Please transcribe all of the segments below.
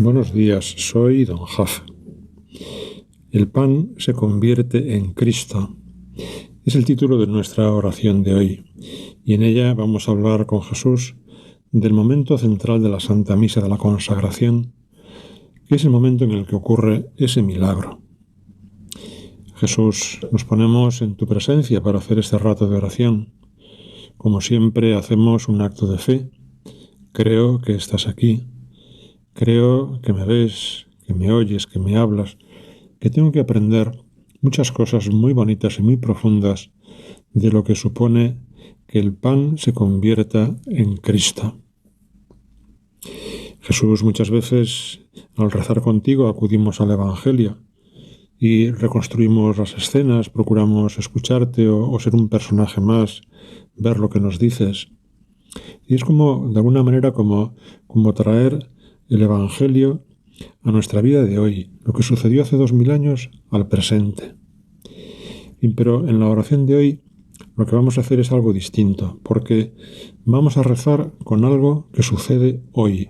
Buenos días, soy Don Jaf. El pan se convierte en Cristo. Es el título de nuestra oración de hoy, y en ella vamos a hablar con Jesús del momento central de la Santa Misa de la Consagración, que es el momento en el que ocurre ese milagro. Jesús, nos ponemos en tu presencia para hacer este rato de oración. Como siempre, hacemos un acto de fe. Creo que estás aquí. Creo que me ves, que me oyes, que me hablas, que tengo que aprender muchas cosas muy bonitas y muy profundas de lo que supone que el pan se convierta en Cristo. Jesús, muchas veces al rezar contigo acudimos al Evangelio y reconstruimos las escenas, procuramos escucharte o ser un personaje más, ver lo que nos dices. Y es como, de alguna manera, como traer el Evangelio a nuestra vida de hoy, lo que sucedió hace 2000 años al presente. Pero en la oración de hoy lo que vamos a hacer es algo distinto, porque vamos a rezar con algo que sucede hoy,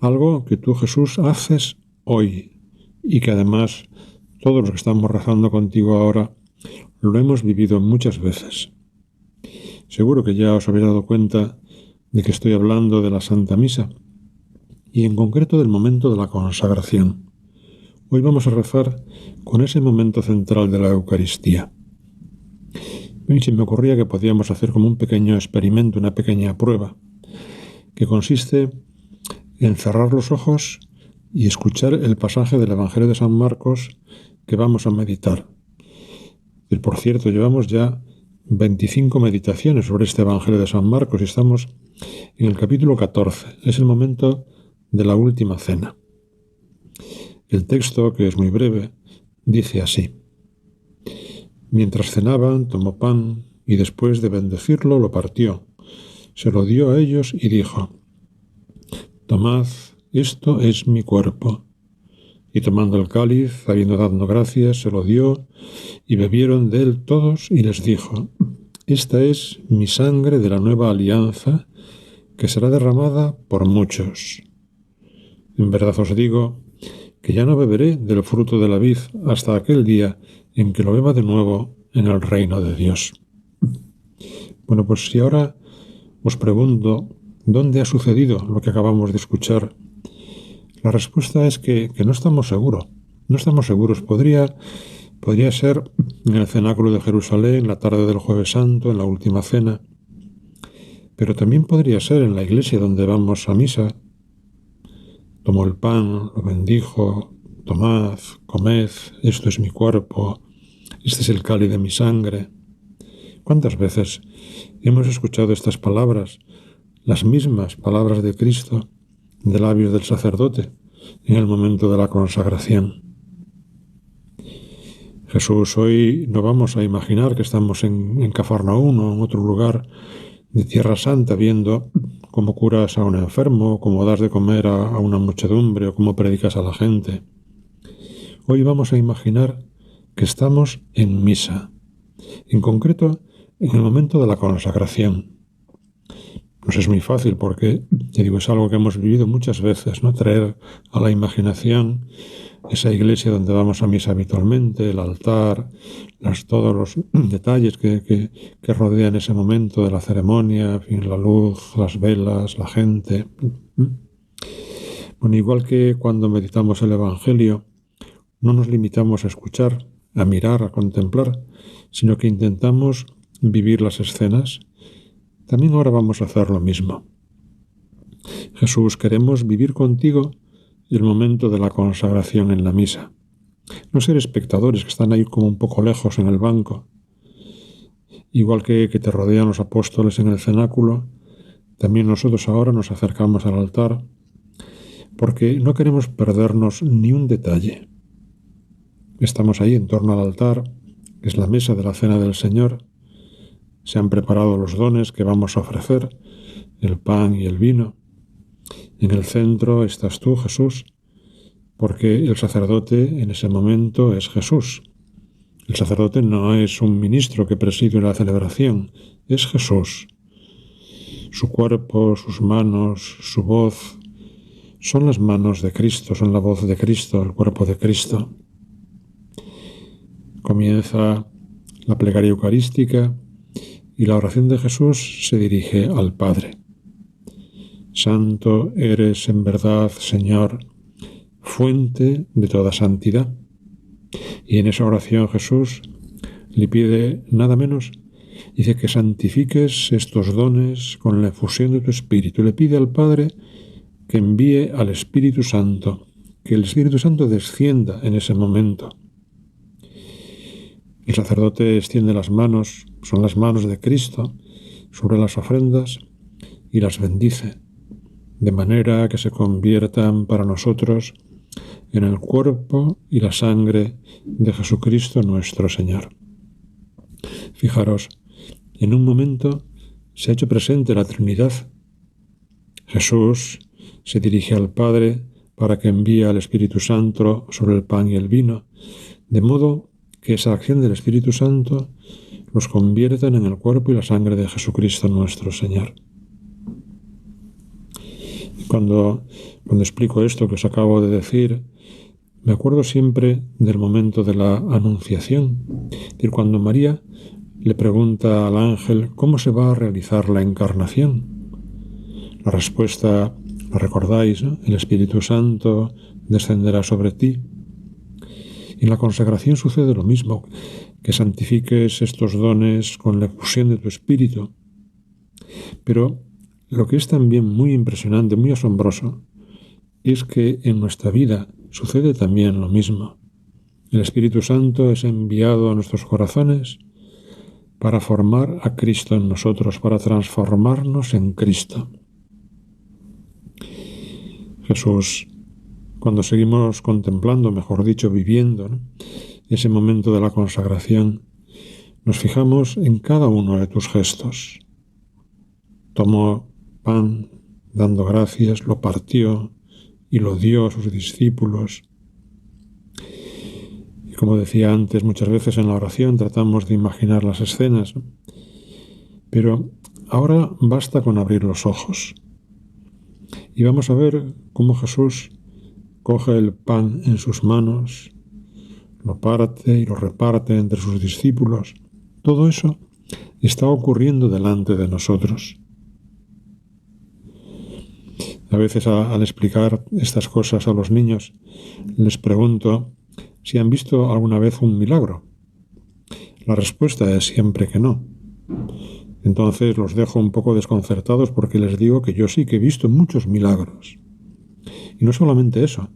algo que tú, Jesús, haces hoy y que además todos los que estamos rezando contigo ahora lo hemos vivido muchas veces. Seguro que ya os habéis dado cuenta de que estoy hablando de la Santa Misa y en concreto del momento de la consagración. Hoy vamos a rezar con ese momento central de la Eucaristía. Y se me ocurría que podíamos hacer como un pequeño experimento, una pequeña prueba, que consiste en cerrar los ojos y escuchar el pasaje del Evangelio de San Marcos que vamos a meditar. Y por cierto, llevamos ya 25 meditaciones sobre este Evangelio de San Marcos y estamos en el capítulo 14. Es el momento de la última cena. El texto, que es muy breve, dice así: Mientras cenaban, tomó pan y después de bendecirlo lo partió. Se lo dio a ellos y dijo: Tomad, esto es mi cuerpo. Y tomando el cáliz, habiendo dado gracias, se lo dio y bebieron de él todos y les dijo: Esta es mi sangre de la nueva alianza que será derramada por muchos. En verdad os digo que ya no beberé del fruto de la vid hasta aquel día en que lo beba de nuevo en el reino de Dios. Bueno, pues si ahora os pregunto, ¿dónde ha sucedido lo que acabamos de escuchar? La respuesta es que no estamos seguros. No estamos seguros. Podría ser en el cenáculo de Jerusalén, la tarde del Jueves Santo, en la última cena. Pero también podría ser en la iglesia donde vamos a misa. Tomó el pan, lo bendijo: Tomad, comed, esto es mi cuerpo, este es el cáliz de mi sangre. ¿Cuántas veces hemos escuchado estas palabras, las mismas palabras de Cristo, de labios del sacerdote, en el momento de la consagración? Jesús, hoy no vamos a imaginar que estamos en Cafarnaúm o en otro lugar de Tierra Santa viendo cómo curas a un enfermo, cómo das de comer a una muchedumbre o cómo predicas a la gente. Hoy vamos a imaginar que estamos en misa, en concreto en el momento de la consagración. Nos es muy fácil porque, te digo, es algo que hemos vivido muchas veces, ¿no? Traer a la imaginación esa iglesia donde vamos a misa habitualmente, el altar, todos los detalles que rodean ese momento de la ceremonia, en fin, la luz, las velas, la gente. Bueno, igual que cuando meditamos el Evangelio, no nos limitamos a escuchar, a mirar, a contemplar, sino que intentamos vivir las escenas. También ahora vamos a hacer lo mismo. Jesús, queremos vivir contigo el momento de la consagración en la misa. No ser espectadores que están ahí como un poco lejos en el banco. Igual que te rodean los apóstoles en el cenáculo, también nosotros ahora nos acercamos al altar porque no queremos perdernos ni un detalle. Estamos ahí en torno al altar, que es la mesa de la cena del Señor. Se han preparado los dones que vamos a ofrecer, el pan y el vino. En el centro estás tú, Jesús, porque el sacerdote en ese momento es Jesús. El sacerdote no es un ministro que preside la celebración, es Jesús. Su cuerpo, sus manos, su voz, son las manos de Cristo, son la voz de Cristo, el cuerpo de Cristo. Comienza la plegaria eucarística y la oración de Jesús se dirige al Padre. Santo eres en verdad, Señor, fuente de toda santidad. Y en esa oración Jesús le pide nada menos, dice que santifiques estos dones con la efusión de tu Espíritu. Le pide al Padre que envíe al Espíritu Santo, que el Espíritu Santo descienda en ese momento. El sacerdote extiende las manos, son las manos de Cristo, sobre las ofrendas y las bendice, de manera que se conviertan para nosotros en el cuerpo y la sangre de Jesucristo nuestro Señor. Fijaros, en un momento se ha hecho presente la Trinidad. Jesús se dirige al Padre para que envíe al Espíritu Santo sobre el pan y el vino, de modo que esa acción del Espíritu Santo los convierta en el cuerpo y la sangre de Jesucristo nuestro Señor. Cuando explico esto que os acabo de decir, me acuerdo siempre del momento de la Anunciación, es decir, cuando María le pregunta al ángel cómo se va a realizar la encarnación. La respuesta, la recordáis, ¿no? El Espíritu Santo descenderá sobre ti. En la consagración sucede lo mismo, que santifiques estos dones con la efusión de tu Espíritu. Pero lo que es también muy impresionante, muy asombroso, es que en nuestra vida sucede también lo mismo. El Espíritu Santo es enviado a nuestros corazones para formar a Cristo en nosotros, para transformarnos en Cristo. Jesús, cuando seguimos contemplando, mejor dicho, viviendo, ¿no?, ese momento de la consagración, nos fijamos en cada uno de tus gestos. Tomó pan, dando gracias, lo partió y lo dio a sus discípulos. Y como decía antes, muchas veces en la oración tratamos de imaginar las escenas, ¿no? Pero ahora basta con abrir los ojos. Y vamos a ver cómo Jesús coge el pan en sus manos, lo parte y lo reparte entre sus discípulos. Todo eso está ocurriendo delante de nosotros. A veces al explicar estas cosas a los niños, les pregunto si han visto alguna vez un milagro. La respuesta es siempre que no. Entonces los dejo un poco desconcertados porque les digo que yo sí que he visto muchos milagros. Y no solamente eso,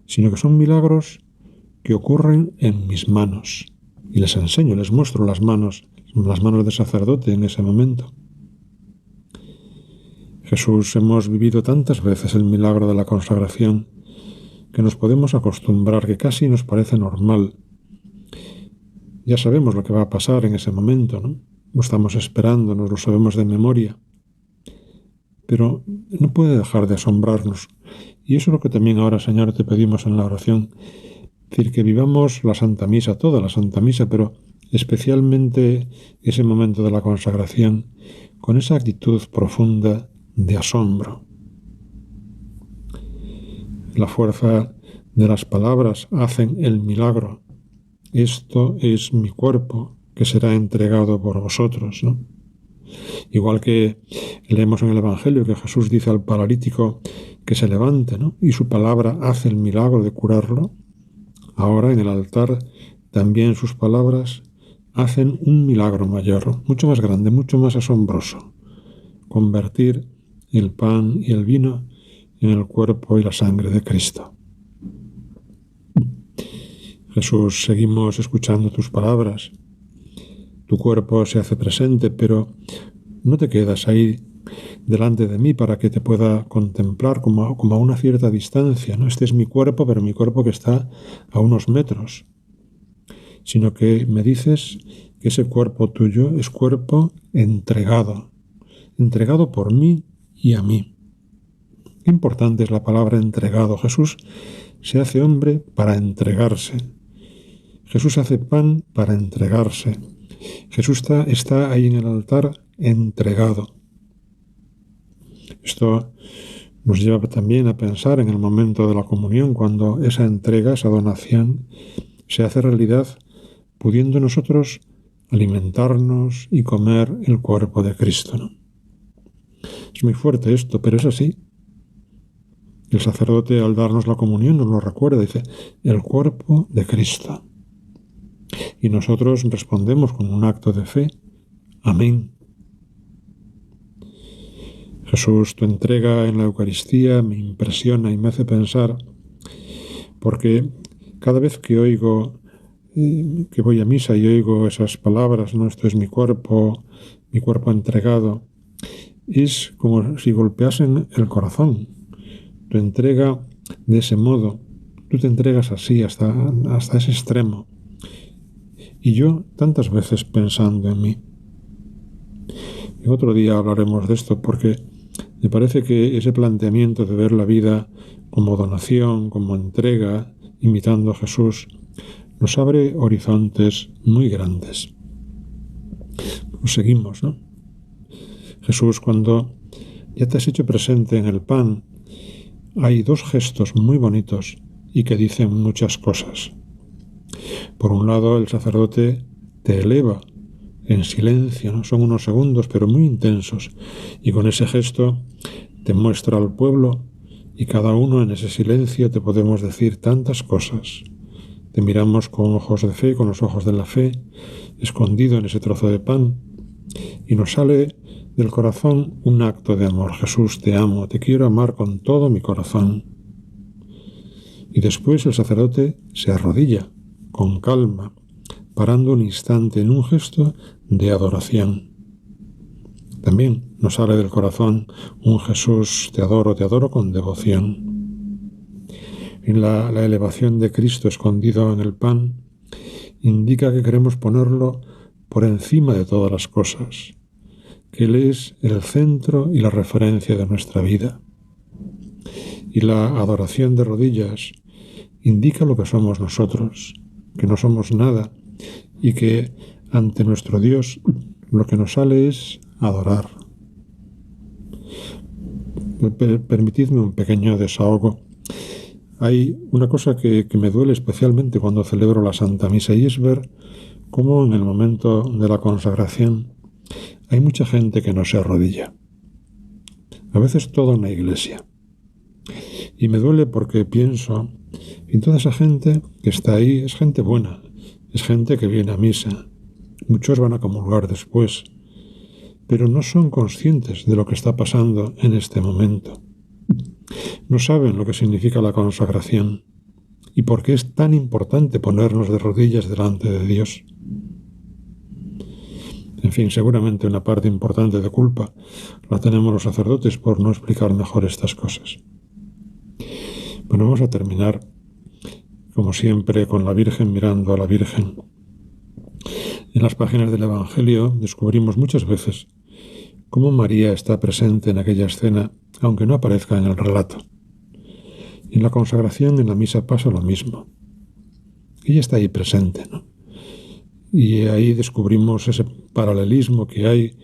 sino que son milagros que ocurren en mis manos. Y les enseño, les muestro las manos de sacerdote en ese momento. Jesús, hemos vivido tantas veces el milagro de la consagración que nos podemos acostumbrar, que casi nos parece normal. Ya sabemos lo que va a pasar en ese momento, ¿no? Lo estamos esperando, nos lo sabemos de memoria. Pero no puede dejar de asombrarnos. Y eso es lo que también ahora, Señor, te pedimos en la oración. Es decir, que vivamos la Santa Misa, toda la Santa Misa, pero especialmente ese momento de la consagración, con esa actitud profunda de asombro. La fuerza de las palabras hacen el milagro. Esto es mi cuerpo que será entregado por vosotros, ¿no? Igual que leemos en el Evangelio que Jesús dice al paralítico que se levante, ¿no?, y su palabra hace el milagro de curarlo. Ahora en el altar también sus palabras hacen un milagro mayor, mucho más grande, mucho más asombroso: convertir el pan y el vino en el cuerpo y la sangre de Cristo. Jesús, seguimos escuchando tus palabras. Tu cuerpo se hace presente, pero no te quedas ahí delante de mí para que te pueda contemplar como a una cierta distancia, ¿no? Este es mi cuerpo, pero mi cuerpo que está a unos metros. Sino que me dices que ese cuerpo tuyo es cuerpo entregado por mí y a mí. Qué importante es la palabra entregado. Jesús se hace hombre para entregarse. Jesús hace pan para entregarse. Jesús está ahí en el altar entregado. Esto Nos lleva también a pensar en el momento de la comunión, cuando esa entrega, esa donación, se hace realidad, pudiendo nosotros alimentarnos y comer el cuerpo de Cristo, ¿no? Es muy fuerte esto, pero es así. El sacerdote, al darnos la comunión, nos lo recuerda, dice, el cuerpo de Cristo. Y nosotros respondemos con un acto de fe, amén. Jesús, tu entrega en la Eucaristía me impresiona y me hace pensar, porque cada vez que oigo, que voy a misa y oigo esas palabras, ¿no? Esto es mi cuerpo entregado, es como si golpeasen el corazón. Tu entrega de ese modo, tú te entregas así hasta ese extremo. Y yo tantas veces pensando en mí. En otro día hablaremos de esto, porque me parece que ese planteamiento de ver la vida como donación, como entrega, imitando a Jesús, nos abre horizontes muy grandes. Pues seguimos, ¿no? Jesús, cuando ya te has hecho presente en el pan, hay dos gestos muy bonitos y que dicen muchas cosas. Por un lado, el sacerdote te eleva en silencio, ¿no? Son unos segundos, pero muy intensos, y con ese gesto te muestra al pueblo, y cada uno en ese silencio te podemos decir tantas cosas. Te miramos con ojos de fe, con los ojos de la fe, escondido en ese trozo de pan, y nos sale del corazón un acto de amor. Jesús, te amo, te quiero amar con todo mi corazón. Y después el sacerdote se arrodilla, con calma, parando un instante en un gesto de adoración. También nos sale del corazón un Jesús, te adoro con devoción. En la elevación de Cristo escondido en el pan, indica que queremos ponerlo por encima de todas las cosas, que Él es el centro y la referencia de nuestra vida. Y la adoración de rodillas indica lo que somos nosotros, que no somos nada y que ante nuestro Dios lo que nos sale es adorar. Permitidme un pequeño desahogo. Hay una cosa que me duele especialmente cuando celebro la Santa Misa, y es ver cómo en el momento de la consagración hay mucha gente que no se arrodilla. A veces toda una iglesia. Y me duele porque pienso, y toda esa gente que está ahí es gente buena, es gente que viene a misa. Muchos van a comulgar después, pero no son conscientes de lo que está pasando en este momento. No saben lo que significa la consagración y por qué es tan importante ponernos de rodillas delante de Dios. En fin, seguramente una parte importante de culpa la tenemos los sacerdotes por no explicar mejor estas cosas. Bueno, vamos a terminar, como siempre, con la Virgen mirando a la Virgen. En las páginas del Evangelio descubrimos muchas veces cómo María está presente en aquella escena, aunque no aparezca en el relato. En la consagración, en la misa, pasa lo mismo. Ella está ahí presente, ¿no? Y ahí descubrimos ese paralelismo que hay,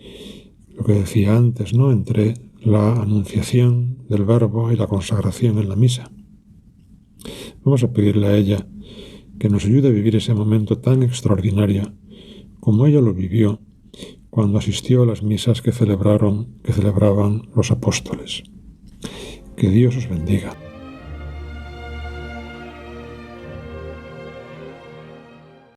lo que decía antes, ¿no?, entre la anunciación del Verbo y la consagración en la misa. Vamos a pedirle a ella que nos ayude a vivir ese momento tan extraordinario como ella lo vivió cuando asistió a las misas que celebraban los apóstoles. Que Dios os bendiga.